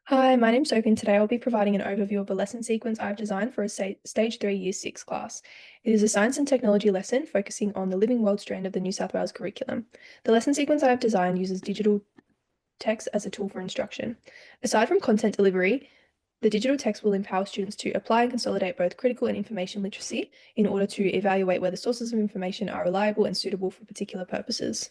Hi, my name's Sophie, and today I'll be providing an overview of a lesson sequence I've designed for a Stage 3 Year 6 class. It is a science and technology lesson focusing on the living world strand of the New South Wales curriculum. The lesson sequence I have designed uses digital text as a tool for instruction. Aside from content delivery, the digital text will empower students to apply and consolidate both critical and information literacy in order to evaluate whether sources of information are reliable and suitable for particular purposes.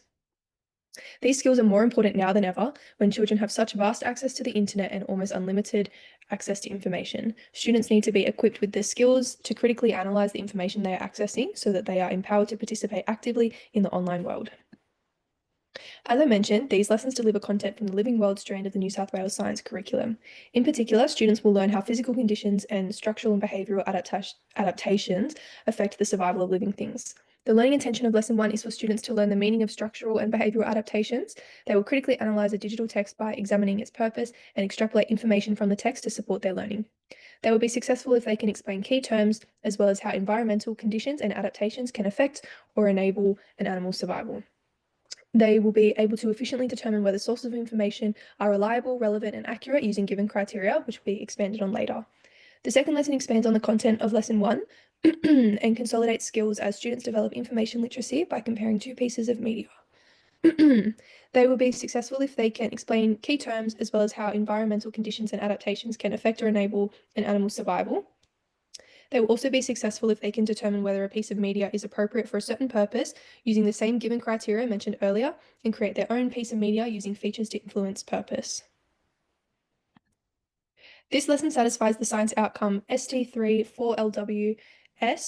These skills are more important now than ever when children have such vast access to the internet and almost unlimited access to information. Students need to be equipped with the skills to critically analyze the information they are accessing so that they are empowered to participate actively in the online world. As I mentioned, these lessons deliver content from the living world strand of the New South Wales science curriculum. In particular, students will learn how physical conditions and structural and behavioural adaptations affect the survival of living things. The learning intention of Lesson 1 is for students to learn the meaning of structural and behavioural adaptations. They will critically analyse a digital text by examining its purpose and extrapolate information from the text to support their learning. They will be successful if they can explain key terms as well as how environmental conditions and adaptations can affect or enable an animal's survival. They will be able to efficiently determine whether sources of information are reliable, relevant, and accurate using given criteria, which will be expanded on later. The second lesson expands on the content of Lesson 1 and consolidates skills as students develop information literacy by comparing two pieces of media. They will be successful if they can explain key terms as well as how environmental conditions and adaptations can affect or enable an animal's survival. They will also be successful if they can determine whether a piece of media is appropriate for a certain purpose using the same given criteria mentioned earlier and create their own piece of media using features to influence purpose. This lesson satisfies the science outcome ST343,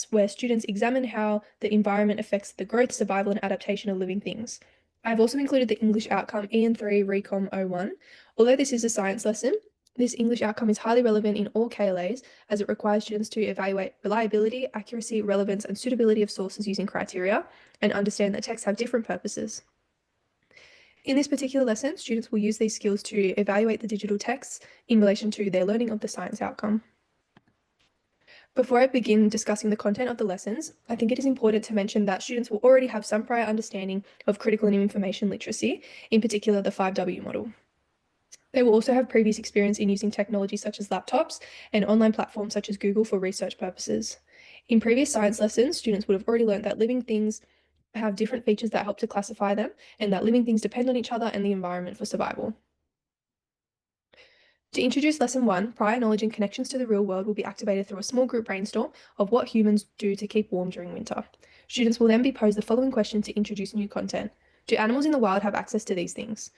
where students examine how the environment affects the growth, survival, and adaptation of living things. I've also included the English outcome EN3 Recom 01. Although this is a science lesson, this English outcome is highly relevant in all KLAs as it requires students to evaluate reliability, accuracy, relevance, and suitability of sources using criteria and understand that texts have different purposes. In this particular lesson, students will use these skills to evaluate the digital texts in relation to their learning of the science outcome. Before I begin discussing the content of the lessons, I think it is important to mention that students will already have some prior understanding of critical and information literacy, in particular the 5W model. They will also have previous experience in using technology such as laptops and online platforms such as Google for research purposes. In previous science lessons, students would have already learned that living things have different features that help to classify them, and that living things depend on each other and the environment for survival. To introduce Lesson 1, prior knowledge and connections to the real world will be activated through a small group brainstorm of what humans do to keep warm during winter. Students will then be posed the following question to introduce new content. Do animals in the wild have access to these things?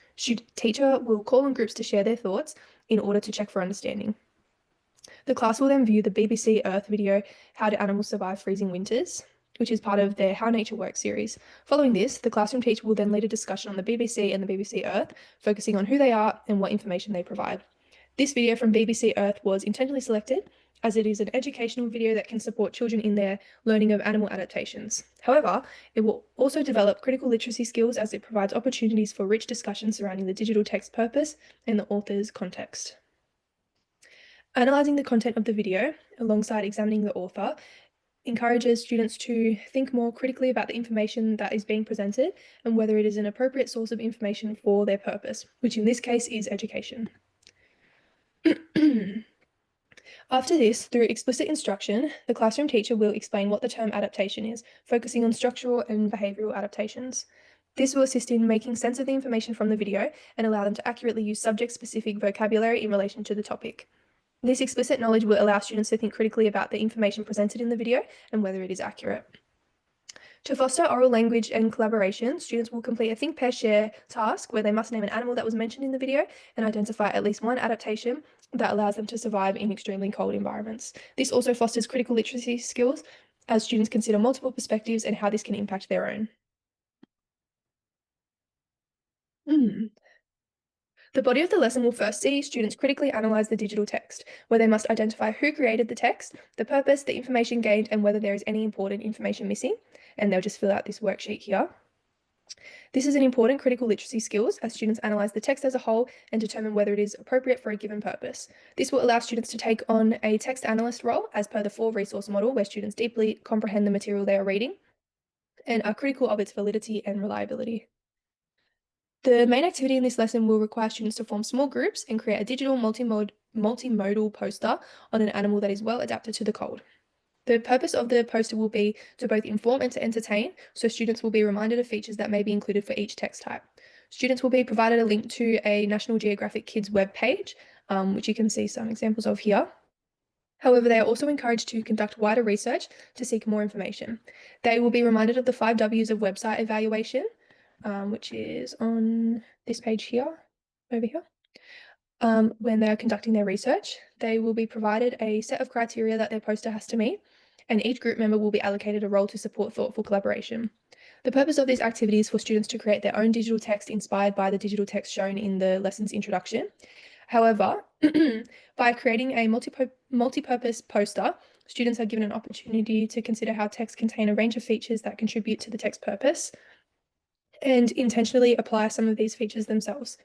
Teacher will call on groups to share their thoughts in order to check for understanding. The class will then view the BBC Earth video, How Do Animals Survive Freezing Winters?, which is part of their How Nature Works series. Following this, the classroom teacher will then lead a discussion on the BBC and the BBC Earth, focusing on who they are and what information they provide. This video from BBC Earth was intentionally selected as it is an educational video that can support children in their learning of animal adaptations. However, it will also develop critical literacy skills as it provides opportunities for rich discussion surrounding the digital text purpose and the author's context. Analysing the content of the video alongside examining the author encourages students to think more critically about the information that is being presented and whether it is an appropriate source of information for their purpose, which in this case is education. After this, through explicit instruction, the classroom teacher will explain what the term adaptation is, focusing on structural and behavioural adaptations. This will assist in making sense of the information from the video and allow them to accurately use subject-specific vocabulary in relation to the topic. This explicit knowledge will allow students to think critically about the information presented in the video and whether it is accurate. To foster oral language and collaboration, students will complete a Think, Pair, Share task where they must name an animal that was mentioned in the video and identify at least one adaptation that allows them to survive in extremely cold environments. This also fosters critical literacy skills as students consider multiple perspectives and how this can impact their own. The body of the lesson will first see students critically analyse the digital text, where they must identify who created the text, the purpose, the information gained, and whether there is any important information missing, and they'll just fill out this worksheet here. This is an important critical literacy skills as students analyse the text as a whole and determine whether it is appropriate for a given purpose. This will allow students to take on a text analyst role as per the 4-resource model, where students deeply comprehend the material they are reading and are critical of its validity and reliability. The main activity in this lesson will require students to form small groups and create a digital multimodal poster on an animal that is well adapted to the cold. The purpose of the poster will be to both inform and to entertain, so students will be reminded of features that may be included for each text type. Students will be provided a link to a National Geographic Kids webpage, which you can see some examples of here. However, they are also encouraged to conduct wider research to seek more information. They will be reminded of the 5 W's of website evaluation, which is on this page here, over here. When they are conducting their research, they will be provided a set of criteria that their poster has to meet, and each group member will be allocated a role to support thoughtful collaboration. The purpose of this activity is for students to create their own digital text inspired by the digital text shown in the lesson's introduction. However, by creating a multi-purpose poster, students are given an opportunity to consider how texts contain a range of features that contribute to the text purpose and intentionally apply some of these features themselves.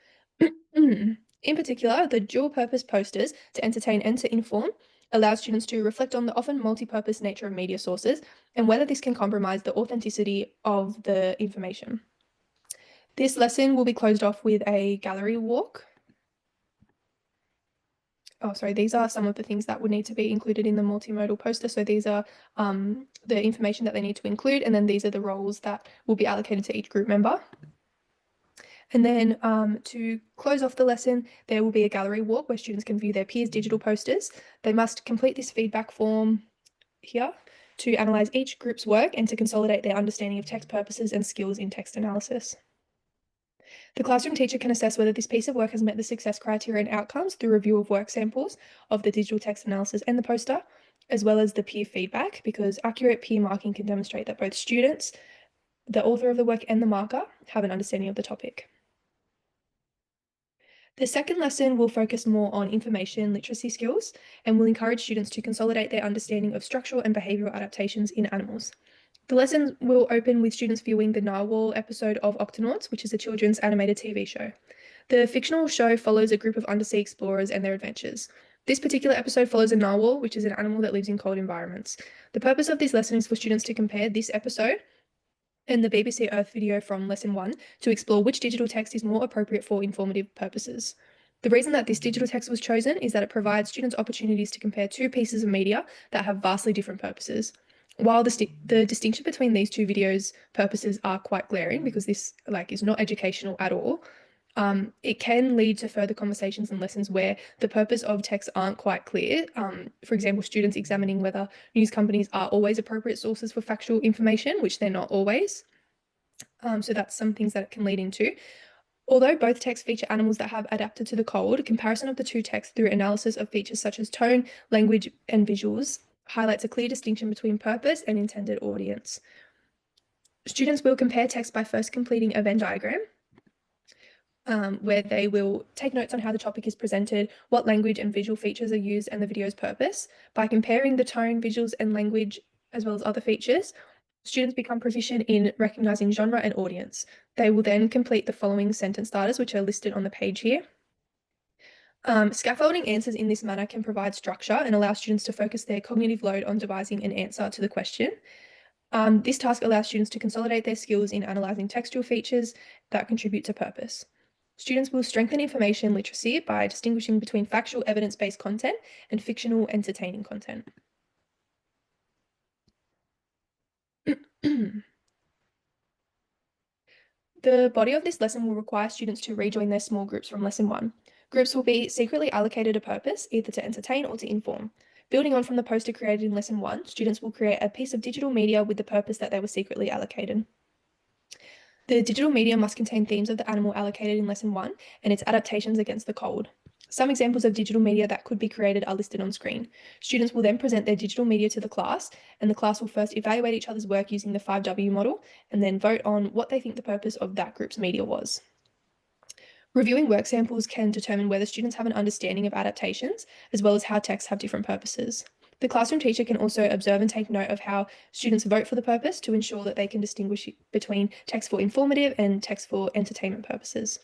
In particular, the dual-purpose posters to entertain and to inform allow students to reflect on the often multi-purpose nature of media sources and whether this can compromise the authenticity of the information. This lesson will be closed off with a gallery walk. Oh, sorry, these are some of the things that would need to be included in the multimodal poster. So these are the information that they need to include, and then these are the roles that will be allocated to each group member. And then to close off the lesson, there will be a gallery walk where students can view their peers' digital posters. They must complete this feedback form here to analyse each group's work and to consolidate their understanding of text purposes and skills in text analysis. The classroom teacher can assess whether this piece of work has met the success criteria and outcomes through review of work samples of the digital text analysis and the poster, as well as the peer feedback, because accurate peer marking can demonstrate that both students, the author of the work, and the marker have an understanding of the topic. The second lesson will focus more on information literacy skills and will encourage students to consolidate their understanding of structural and behavioural adaptations in animals. The lesson will open with students viewing the Narwhal episode of Octonauts, which is a children's animated TV show. The fictional show follows a group of undersea explorers and their adventures. This particular episode follows a narwhal, which is an animal that lives in cold environments. The purpose of this lesson is for students to compare this episode and the BBC Earth video from Lesson 1 to explore which digital text is more appropriate for informative purposes. The reason that this digital text was chosen is that it provides students opportunities to compare two pieces of media that have vastly different purposes. While the distinction between these two videos' purposes are quite glaring, because this is not educational at all, it can lead to further conversations and lessons where the purpose of texts aren't quite clear. For example, students examining whether news companies are always appropriate sources for factual information, which they're not always. So that's some things that it can lead into. Although both texts feature animals that have adapted to the cold, a comparison of the two texts through analysis of features such as tone, language, and visuals highlights a clear distinction between purpose and intended audience. Students will compare text by first completing a Venn diagram, where they will take notes on how the topic is presented, what language and visual features are used, and the video's purpose. By comparing the tone, visuals, and language, as well as other features, students become proficient in recognizing genre and audience. They will then complete the following sentence starters, which are listed on the page here. Scaffolding answers in this manner can provide structure and allow students to focus their cognitive load on devising an answer to the question. This task allows students to consolidate their skills in analysing textual features that contribute to purpose. Students will strengthen information literacy by distinguishing between factual evidence-based content and fictional entertaining content. The body of this lesson will require students to rejoin their small groups from Lesson 1. Groups will be secretly allocated a purpose, either to entertain or to inform. Building on from the poster created in Lesson 1, students will create a piece of digital media with the purpose that they were secretly allocated. The digital media must contain themes of the animal allocated in Lesson 1 and its adaptations against the cold. Some examples of digital media that could be created are listed on screen. Students will then present their digital media to the class, and the class will first evaluate each other's work using the 5W model, and then vote on what they think the purpose of that group's media was. Reviewing work samples can determine whether students have an understanding of adaptations, as well as how texts have different purposes. The classroom teacher can also observe and take note of how students vote for the purpose to ensure that they can distinguish between text for informative and text for entertainment purposes.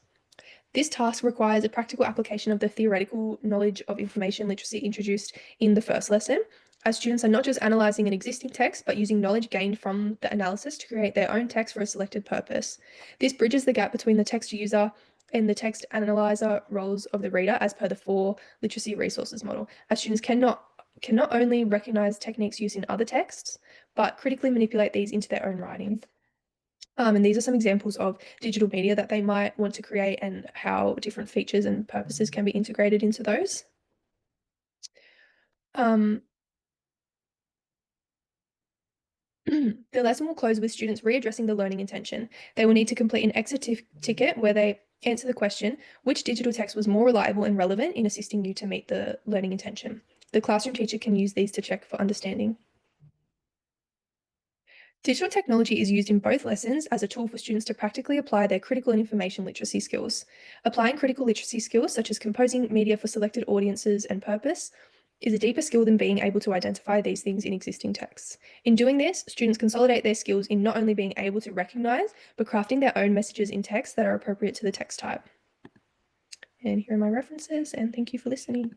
This task requires a practical application of the theoretical knowledge of information literacy introduced in the first lesson, as students are not just analysing an existing text, but using knowledge gained from the analysis to create their own text for a selected purpose. This bridges the gap between the text user and the text analyzer roles of the reader as per the 4 literacy resources model, as students can not only recognise techniques used in other texts, but critically manipulate these into their own writing. And these are some examples of digital media that they might want to create and how different features and purposes can be integrated into those. Um, the lesson will close with students readdressing the learning intention. They will need to complete an exit ticket where they answer the question, which digital text was more reliable and relevant in assisting you to meet the learning intention? The classroom teacher can use these to check for understanding. Digital technology is used in both lessons as a tool for students to practically apply their critical and information literacy skills. Applying critical literacy skills, such as composing media for selected audiences and purpose, is a deeper skill than being able to identify these things in existing texts. In doing this, students consolidate their skills in not only being able to recognize, but crafting their own messages in text that are appropriate to the text type. And here are my references, and thank you for listening.